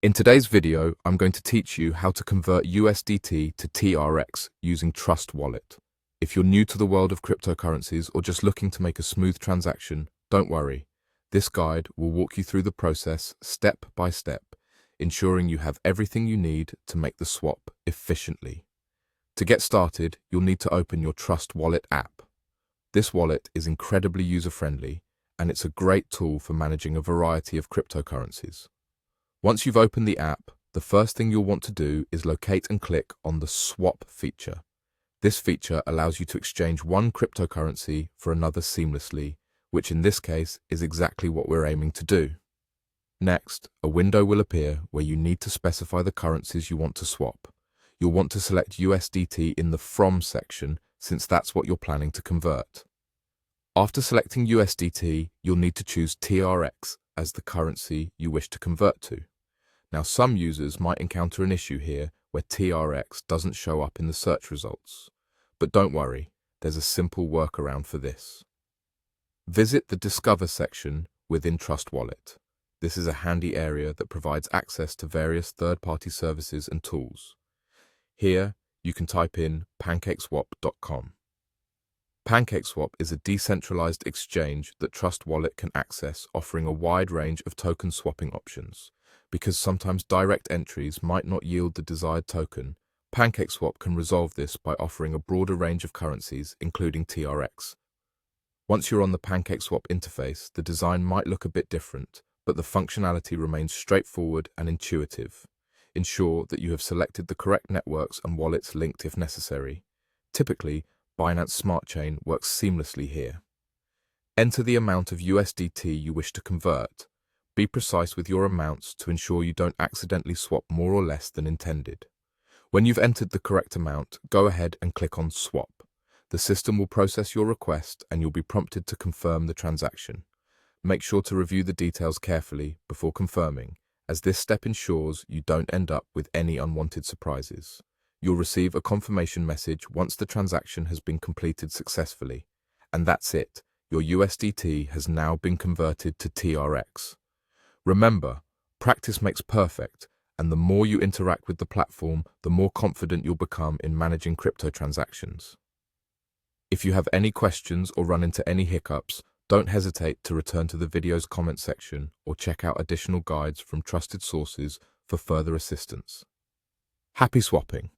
In today's video, I'm going to teach you how to convert USDT to TRX using Trust Wallet. If you're new to the world of cryptocurrencies or just looking to make a smooth transaction, don't worry. This guide will walk you through the process step by step, ensuring you have everything you need to make the swap efficiently. To get started, you'll need to open your Trust Wallet app. This wallet is incredibly user-friendly, and it's a great tool for managing a variety of cryptocurrencies. Once you've opened the app, the first thing you'll want to do is locate and click on the Swap feature. This feature allows you to exchange one cryptocurrency for another seamlessly, which in this case is exactly what we're aiming to do. Next, a window will appear where you need to specify the currencies you want to swap. You'll want to select USDT in the From section, since that's what you're planning to convert. After selecting USDT, you'll need to choose TRX as the currency you wish to convert to. Now, some users might encounter an issue here where TRX doesn't show up in the search results. But don't worry, there's a simple workaround for this. Visit the Discover section within Trust Wallet. This is a handy area that provides access to various third-party services and tools. Here, you can type in pancakeswap.com. PancakeSwap is a decentralized exchange that Trust Wallet can access, offering a wide range of token swapping options. Because sometimes direct entries might not yield the desired token, PancakeSwap can resolve this by offering a broader range of currencies, including TRX. Once you're on the PancakeSwap interface, the design might look a bit different, but the functionality remains straightforward and intuitive. Ensure that you have selected the correct networks and wallets linked if necessary. Typically, Binance Smart Chain works seamlessly here. Enter the amount of USDT you wish to convert. Be precise with your amounts to ensure you don't accidentally swap more or less than intended. When you've entered the correct amount, go ahead and click on Swap. The system will process your request and you'll be prompted to confirm the transaction. Make sure to review the details carefully before confirming, as this step ensures you don't end up with any unwanted surprises. You'll receive a confirmation message once the transaction has been completed successfully. And that's it. Your USDT has now been converted to TRX. Remember, practice makes perfect, and the more you interact with the platform, the more confident you'll become in managing crypto transactions. If you have any questions or run into any hiccups, don't hesitate to return to the video's comment section or check out additional guides from trusted sources for further assistance. Happy swapping!